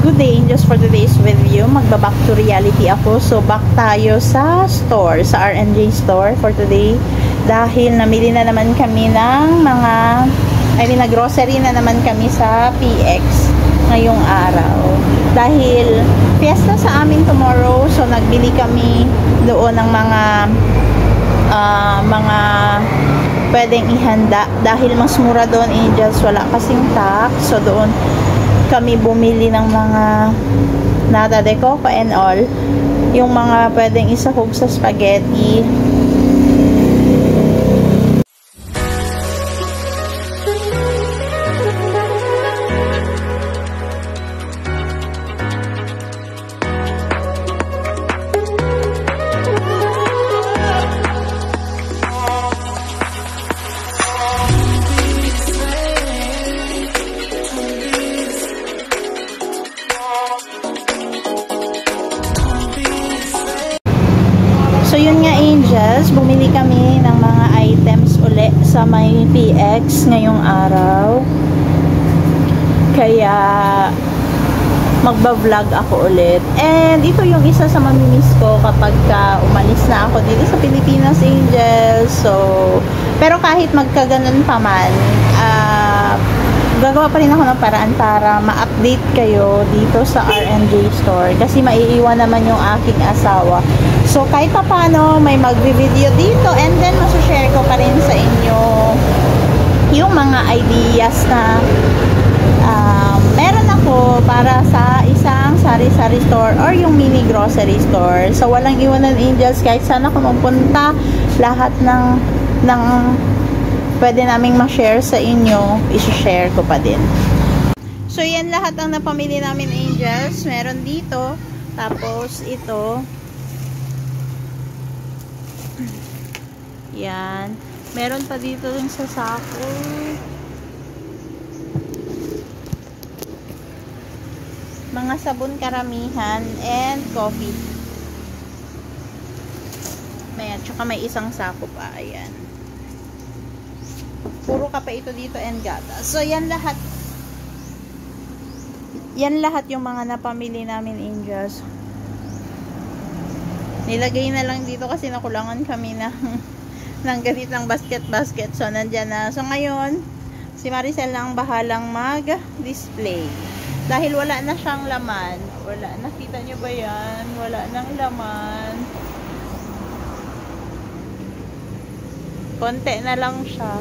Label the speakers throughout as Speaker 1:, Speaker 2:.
Speaker 1: Good day, just for today's video, magbaback to reality ako. So, back tayo sa store, sa R&J store for today. Dahil namili na naman kami ng mga, grocery na naman kami sa PX ngayong araw. Dahil fiesta sa amin tomorrow, so nagbili kami doon ng mga pwedeng ihanda. Dahil mas mura doon, Angels, wala kasing tax. So, doon kami bumili ng mga nata de coco and all, yung mga pwedeng isahog sa spaghetti. So, yun nga, Angels, bumili kami ng mga items uli sa may PX ngayong araw. Kaya, magba-vlog ako ulit. And, ito yung isa sa mamimiss ko kapag umalis na ako dito sa Pilipinas, Angels. So, pero kahit magkaganon pa man, gagawa pa rin ako ng paraan para ma-update kayo dito sa R&J store. Kasi maiiwan naman yung aking asawa. So, kahit pa paano, may magvi-video dito and then masashare ko pa rin sa inyo yung mga ideas na meron ako para sa isang sari-sari store or yung mini grocery store. So, walang iwanan, Angels, kahit saan ako mapunta, lahat ng pwede naming ma-share sa inyo, isi-share ko pa din. So, yan lahat ang napamili namin, Angels. Meron dito, tapos ito. Yan. Meron pa dito yung sa sako. Mga sabon karamihan and coffee. Ayan, tsaka may isang sako pa. Ayan. Puro kape ito dito and gatas. So, yan lahat. Yan lahat yung mga napamili namin, Angels. Nilagay na lang dito kasi nakulangan kami ng ganitong basket. So, nandyan na. So, ngayon, si Maricel lang bahalang mag-display. Dahil wala na siyang laman. Wala. Nakita nyo ba yan? Wala nang laman. Konti na lang siya.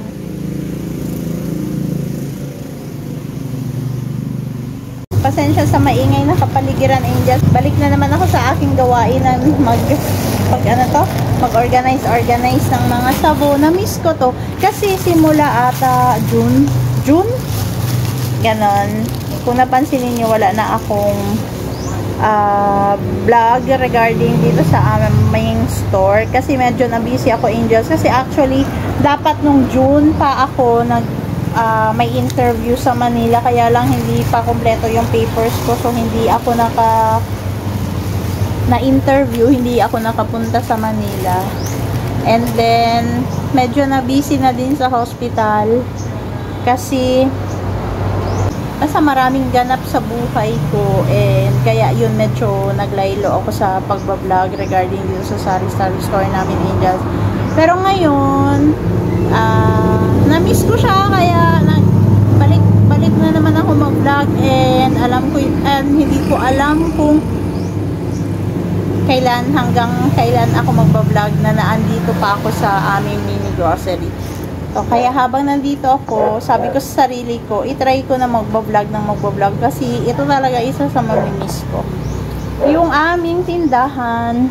Speaker 1: Pasensya sa maingay na kapaligiran, Angels. Balik na naman ako sa aking gawain na mag-organize ng mga sabon. Na-miss ko to. Kasi simula ata June? Ganon. Kung napansin niyo, wala na akong vlog regarding dito sa main store. Kasi medyo na-busy ako, Angels. Kasi actually, dapat nung June pa ako may interview sa Manila, kaya lang hindi pa kompleto yung papers ko, so hindi ako na-interview, hindi ako nakapunta sa Manila. And then medyo na busy na din sa hospital kasi basta maraming ganap sa buhay ko, and kaya yun medyo naglaylo ako sa pagbablog regarding dito sa sari-sari store namin, Angels. Pero ngayon na-miss ko siya, kaya balik na naman ako mag-vlog, and hindi ko alam kung hanggang kailan ako magba-vlog na naandito pa ako sa aming mini grocery. So, kaya habang nandito ako, sabi ko sa sarili ko, itry ko na magba-vlog kasi ito talaga isa sa mamimiss ko. Yung aming tindahan.